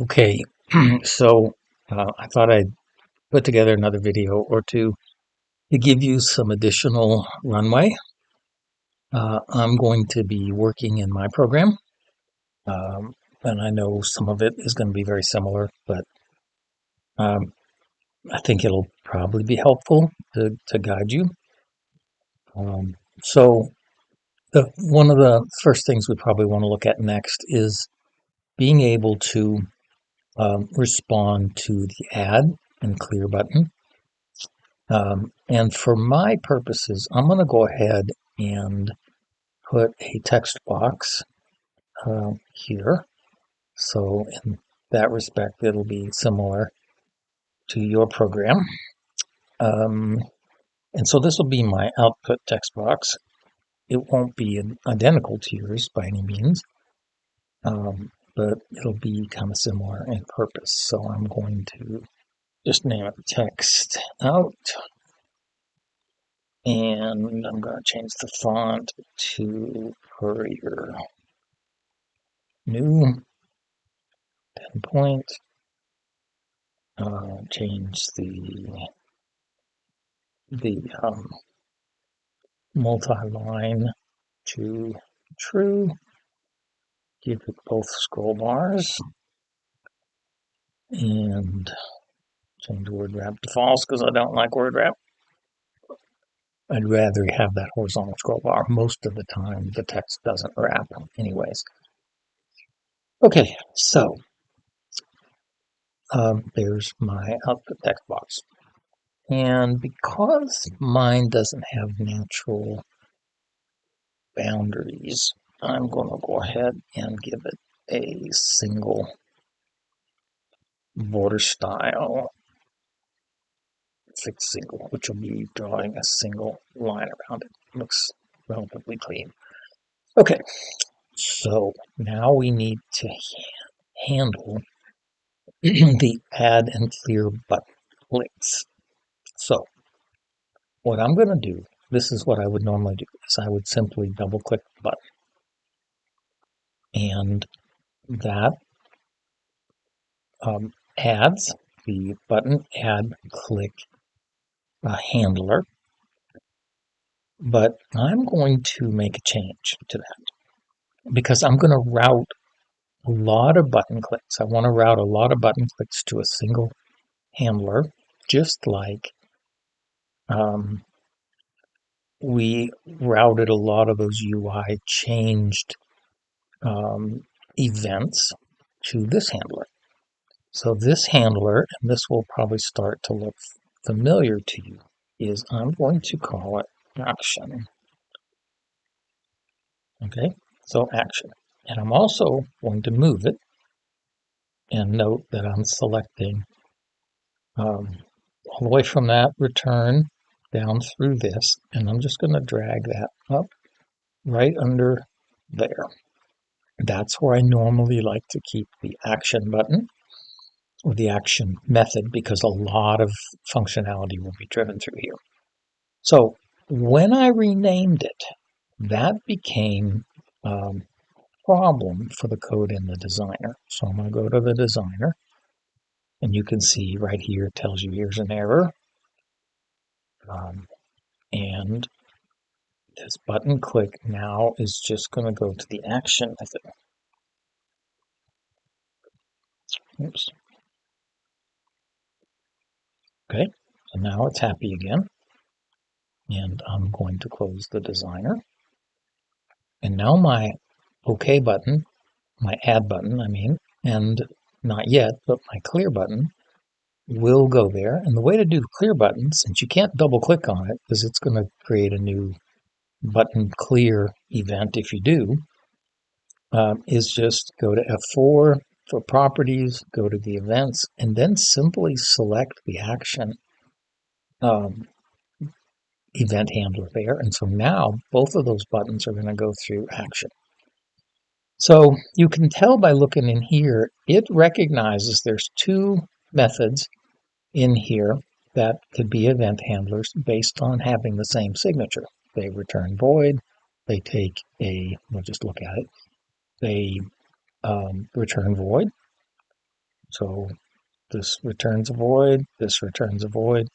Okay, so I thought I'd put together another video or two to give you some additional runway. I'm going to be working in my program, um, and I know some of it is going to be very similar, but um, I think it'll probably be helpful to guide you. Um, so, one of the first things we probably want to look at next is being able to respond to the add and clear button. And for my purposes, I'm going to go ahead and put a text box here. So in that respect, it'll be similar to your program. Um, and so this will be my output text box. It won't be identical to yours by any means, but it'll be kind of similar in purpose. So I'm going to just name it text out. And I'm going to change the font to Courier. New 10 point. Change the multi-line to true. Give it both scroll bars. And change word wrap to false because I don't like word wrap. I'd rather have that horizontal scroll bar. Most of the time, the text doesn't wrap anyways. Okay, so there's my output text box. And because mine doesn't have natural boundaries, I'm going to go ahead and give it a single border style, fixed single, which will be drawing a single line around it. Looks relatively clean. Okay, so now we need to handle the add and clear button clicks. So what I'm going to do, this is what I would normally do, is I would simply double click the button. And that adds the button add click handler, but I'm going to make a change to that because I'm going to route a lot of button clicks. I want to route a lot of button clicks to a single handler, just like we routed a lot of those UI changed events to this handler. So this handler, and this will probably start to look familiar to you, is I'm going to call it action. Okay, so action. And I'm also going to move it and note that I'm selecting all the way from that return down through this, and I'm just going to drag that up right under there. That's where I normally like to keep the action button or the action method because a lot of functionality will be driven through here. So when I renamed it, that became a problem for the code in the designer. So I'm going to go to the designer, and you can see right here it tells you here's an error. And this button click now is just going to go to the action method. Oops. Okay, so now it's happy again. And I'm going to close the designer. And now my OK button, my add button, and not yet, but my clear button will go there. And the way to do the clear button, since you can't double click on it because it's going to create a new button clear event if you do, is just go to F4 for properties, go to the events, and then simply select the action event handler there. And so now both of those buttons are going to go through action. So you can tell by looking in here, it recognizes there's two methods in here that could be event handlers based on having the same signature. They return void, they take we'll just look at it, they return void, So this returns a void, this returns a void.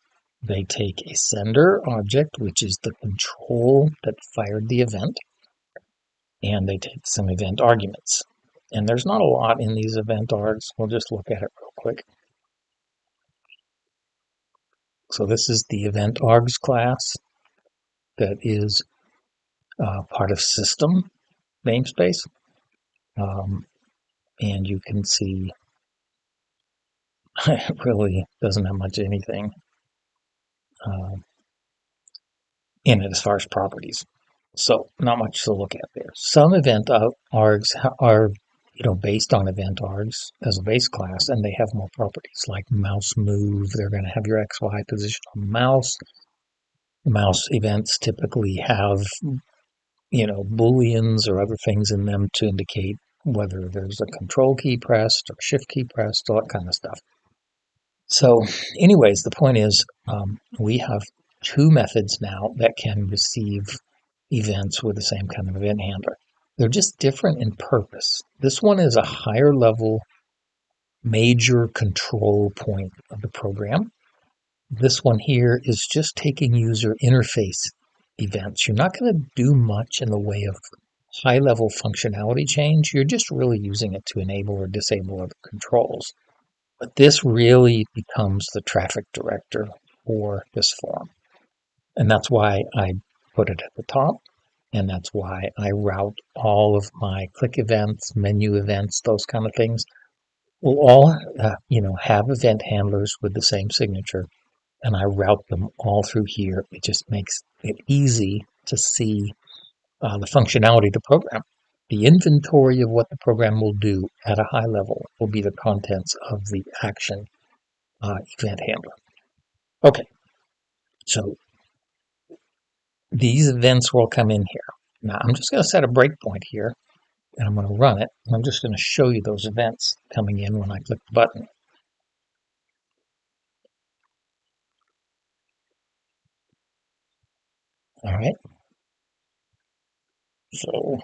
They take a sender object, which is the control that fired the event, and they take some event arguments. And there's not a lot in these event args. We'll just look at it real quick. So this is the event args class that is part of system namespace. And you can see it really doesn't have much anything in it as far as properties. So not much to look at there. Some event args are based on event args as a base class, and they have more properties like mouse move. They're going to have your XY position on the mouse. The mouse events typically have booleans or other things in them to indicate whether there's a control key pressed or shift key pressed, all that kind of stuff. So anyways, the point is we have two methods now that can receive events with the same kind of event handler. They're just different in purpose. This one is a higher level major control point of the program. This one here is just taking user interface events. You're not going to do much in the way of high level functionality change. You're just really using it to enable or disable other controls. But this really becomes the traffic director for this form. And that's why I put it at the top. And that's why I route all of my click events, menu events, those kind of things will all, have event handlers with the same signature. And I route them all through here. It just makes it easy to see the functionality of the program. The inventory of what the program will do at a high level will be the contents of the action event handler. Okay, so these events will come in here. Now I'm just going to set a breakpoint here, and I'm going to run it. And I'm just going to show you those events coming in when I click the button. All right. So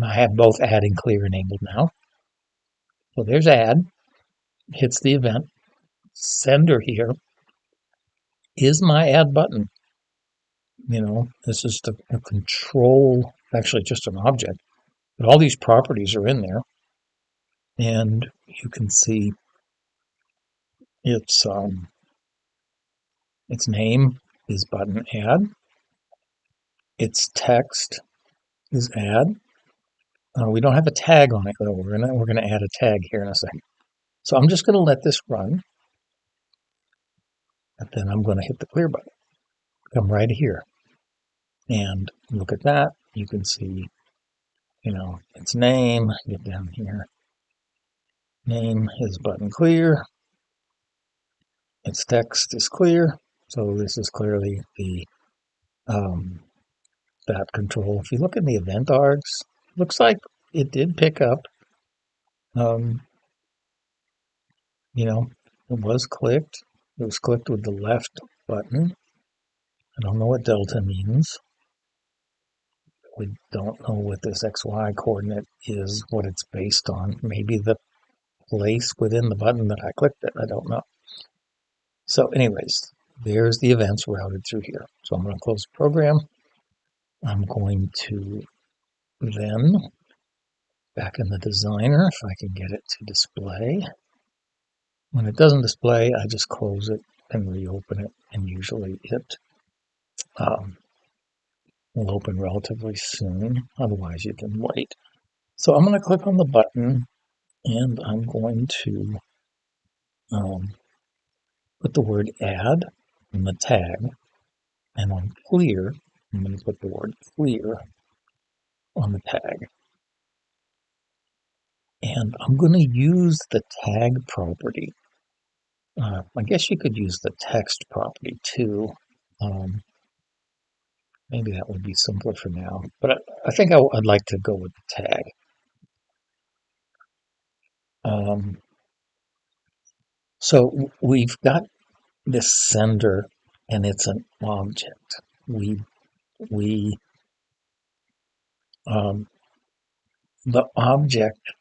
I have both add and clear enabled now. So there's add, hits the event. Sender here is my add button. This is the control, actually just an object, but all these properties are in there. And you can see its name is button add. Its text is add. We don't have a tag on it though. We're gonna add a tag here in a second. So I'm just gonna let this run, and then I'm gonna hit the clear button. Come right here, and look at that. You can see, its name. Get down here. Name is button clear. Its text is clear. So this is clearly the that control. If you look in the event args, looks like it did pick up. It was clicked. It was clicked with the left button. I don't know what delta means. We don't know what this XY coordinate is, what it's based on. Maybe the place within the button that I clicked it. I don't know. So anyways, there's the events routed through here. So I'm going to close the program. I'm going to then, back in the designer, if I can get it to display. When it doesn't display, I just close it and reopen it, and usually it will open relatively soon. Otherwise, you can wait. So I'm going to click on the button, and I'm going to put the word add in the tag, and on clear, I'm going to put the word clear on the tag. And I'm going to use the tag property. I guess you could use the text property too. Maybe that would be simpler for now, but I think I'd like to go with the tag. So we've got this sender, and it's an object. The object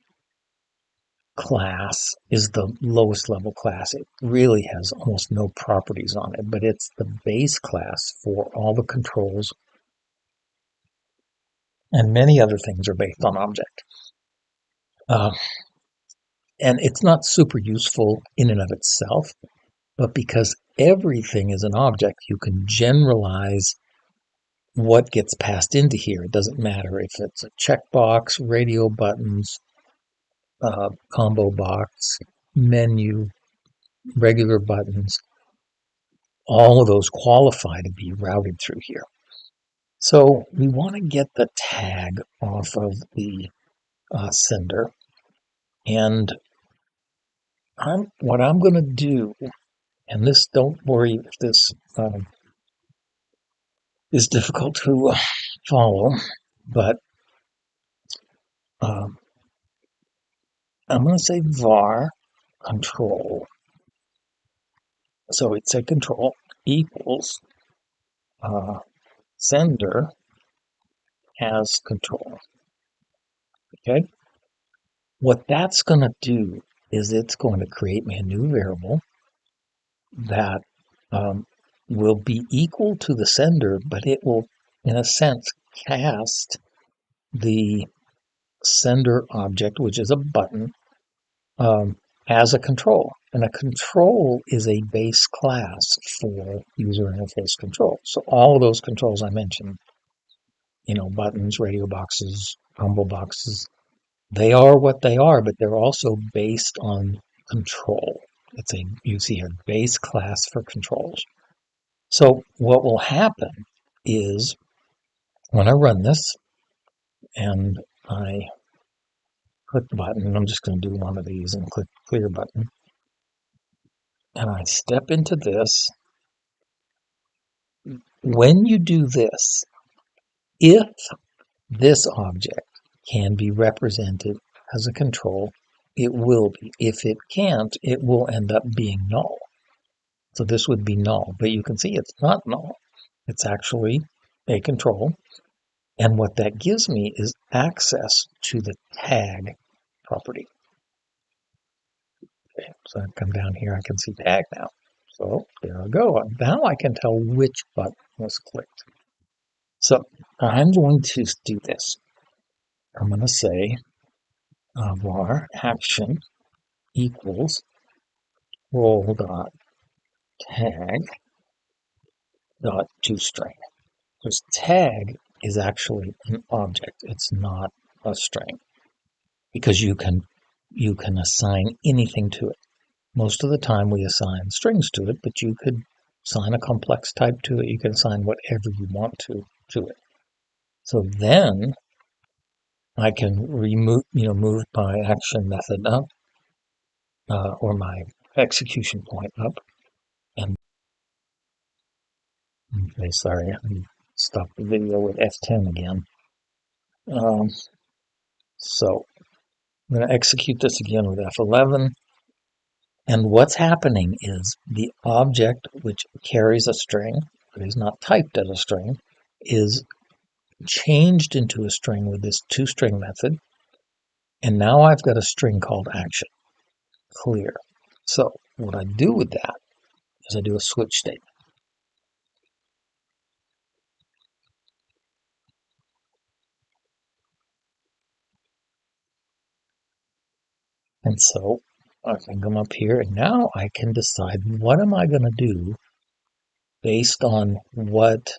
class is the lowest level class. It really has almost no properties on it, but it's the base class for all the controls, and many other things are based on object. Uh, and it's not super useful in and of itself, but because everything is an object, you can generalize what gets passed into here. It doesn't matter if it's a checkbox, radio buttons, combo box, menu, regular buttons. All of those qualify to be routed through here. So we want to get the tag off of the sender. And what I'm going to do, and this, don't worry if this is difficult to follow, but I'm going to say var control. So it's a control equals sender as control. Okay? What that's going to do is it's going to create me a new variable that will be equal to the sender, but it will, in a sense, cast the sender object, which is a button, as a control. And a control is a base class for user interface control. So all of those controls I mentioned, buttons, radio boxes, combo boxes, they are what they are, but they're also based on control. You see here, base class for controls. So what will happen is when I run this and I click the button, and I'm just going to do one of these and click clear button, and I step into this. When you do this, if this object can be represented as a control, it will be. If it can't, it will end up being null. So this would be null, but you can see it's not null. It's actually a control. And what that gives me is access to the tag property. Okay, so I come down here, I can see tag now. So there I go. Now I can tell which button was clicked. So I'm going to do this. I'm going to say var action equals roll dot tag dot toString. Because tag is actually an object. It's not a string, because you can assign anything to it. Most of the time we assign strings to it, but you could assign a complex type to it. You can assign whatever you want to it. So then I can move my action method up, or my execution point up. And okay, sorry, I stopped the video with F10 again. So I'm going to execute this again with F11. And what's happening is the object which carries a string, but is not typed as a string, is changed into a string with this toString method. And now I've got a string called action. Clear. So what I do with that is I do a switch statement. And so I can come up here, and now I can decide what am I going to do based on what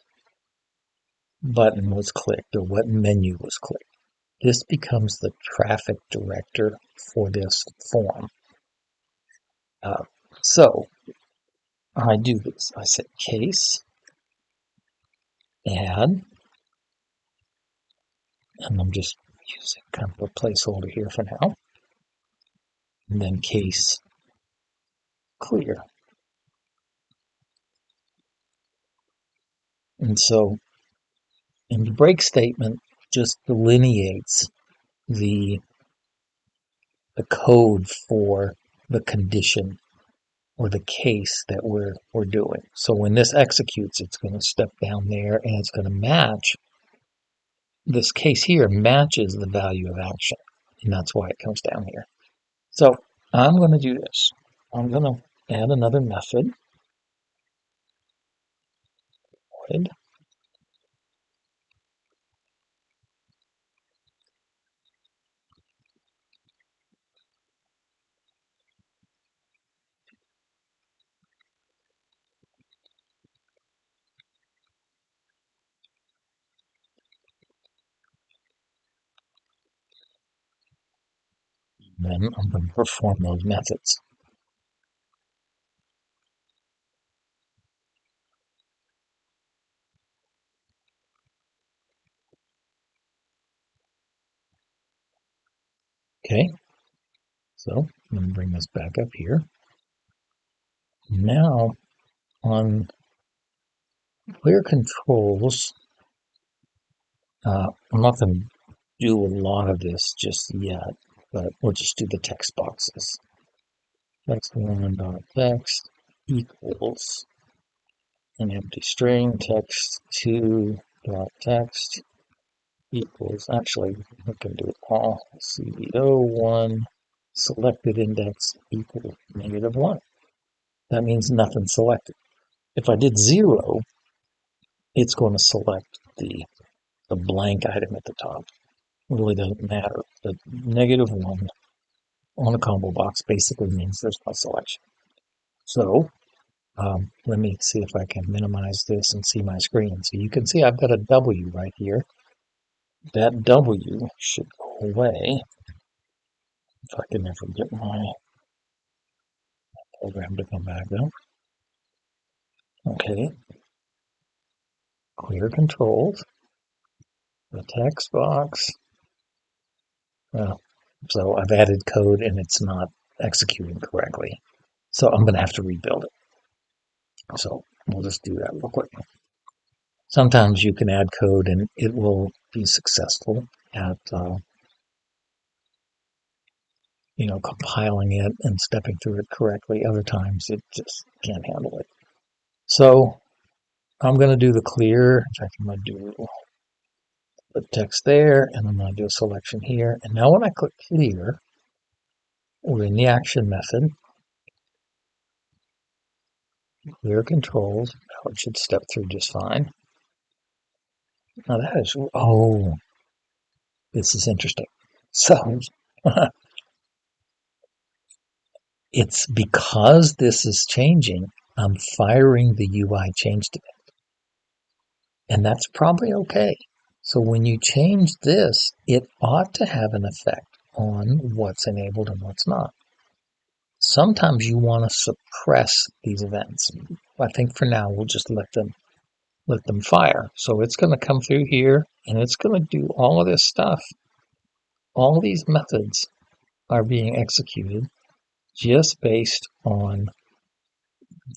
button was clicked or what menu was clicked. This becomes the traffic director for this form. So I do this. I say case add, and I'm just using kind of a placeholder here for now, and then case clear. And so in the break statement just delineates the code for the condition or the case that we're doing. So when this executes, it's going to step down there and it's going to match. This case here matches the value of action, and that's why it comes down here. So I'm going to do this. I'm going to add another method. Void. Then I'm going to perform those methods. Okay, so I'm going to bring this back up here. Now on clear controls, I'm not going to do a lot of this just yet, but we'll just do the text boxes. Text1.text equals an empty string, text2.text equals, actually, we can do it all, CBO1 selected index equals -1. That means nothing selected. If I did 0, it's going to select the blank item at the top. It really doesn't matter. The -1 on a combo box basically means there's no selection. So let me see if I can minimize this and see my screen. So you can see I've got a W right here. That W should go away if I can ever get my program to come back up. Okay, clear controls, the text box. So I've added code and it's not executing correctly. So I'm going to have to rebuild it. So we'll just do that real quick. Sometimes you can add code and it will be successful at compiling it and stepping through it correctly. Other times it just can't handle it. So I'm going to do the clear. In fact, I'm going to do the text there, and I'm going to do a selection here. And now when I click clear, we're in the action method. Clear controls. Now it should step through just fine. Now that is, oh, this is interesting. So it's because this is changing, I'm firing the UI change event. And that's probably okay. So when you change this, it ought to have an effect on what's enabled and what's not. Sometimes you want to suppress these events. I think for now we'll just let them fire. So it's going to come through here and it's going to do all of this stuff. All these methods are being executed just based on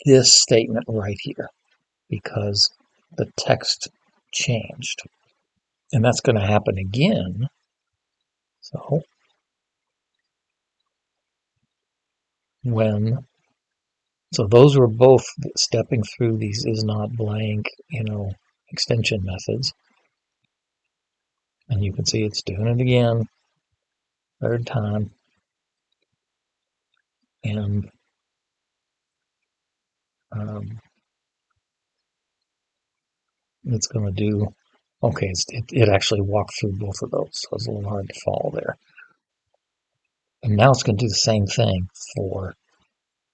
this statement right here because the text changed. And that's going to happen again. So those were both stepping through these is not blank, extension methods. And you can see it's doing it again, third time. And it's going to do, okay, it actually walked through both of those. So it's a little hard to follow there. And now it's going to do the same thing for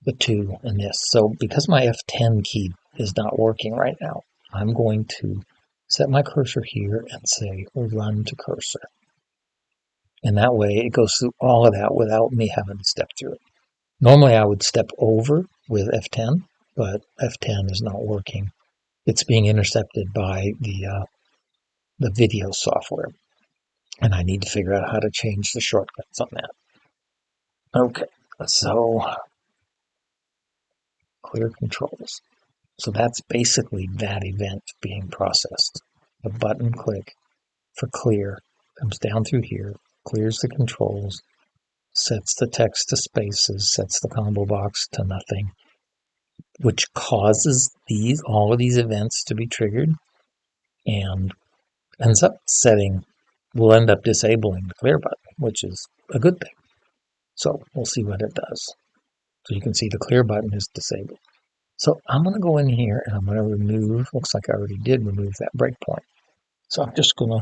the 2 and this. So because my F10 key is not working right now, I'm going to set my cursor here and say run to cursor. And that way it goes through all of that without me having to step through it. Normally I would step over with F10, but F10 is not working. It's being intercepted by the video software. And I need to figure out how to change the shortcuts on that. Okay, so clear controls. So that's basically that event being processed. The button click for clear comes down through here, clears the controls, sets the text to spaces, sets the combo box to nothing, which causes all of these events to be triggered, and will end up disabling the clear button, which is a good thing. So we'll see what it does. So you can see the clear button is disabled. So I'm going to go in here and I'm going to remove, looks like I already did remove that breakpoint. So I'm just going to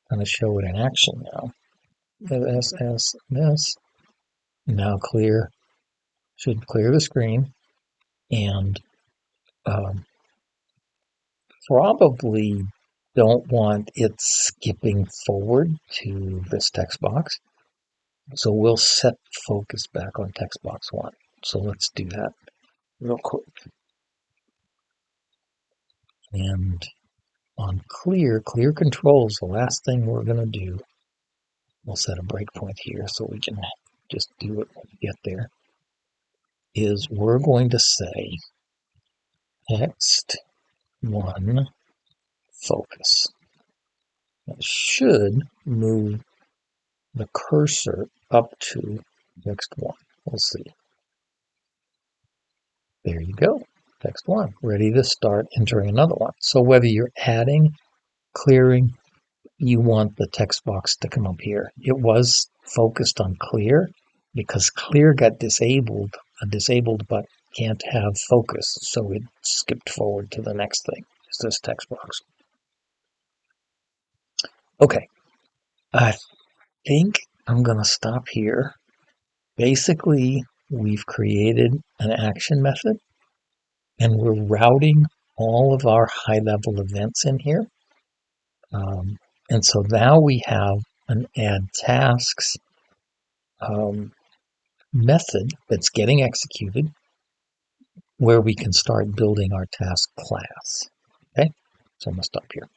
kind of show it in action now. This. Now clear, should clear the screen, and probably don't want it skipping forward to this text box. So we'll set focus back on text box 1. So let's do that real quick. And on clear controls, the last thing we're going to do, we'll set a breakpoint here so we can just do it when we get there, is we're going to say text 1 focus. It should move the cursor up to text 1. We'll see. There you go. Text 1. Ready to start entering another one. So whether you're adding, clearing, you want the text box to come up here. It was focused on clear because clear got disabled. A disabled button can't have focus, so it skipped forward to the next thing. Is this text box. Okay, I think I'm going to stop here. Basically, we've created an action method and we're routing all of our high-level events in here. And so now we have an add tasks method that's getting executed where we can start building our task class. Okay, so I'm going to stop here.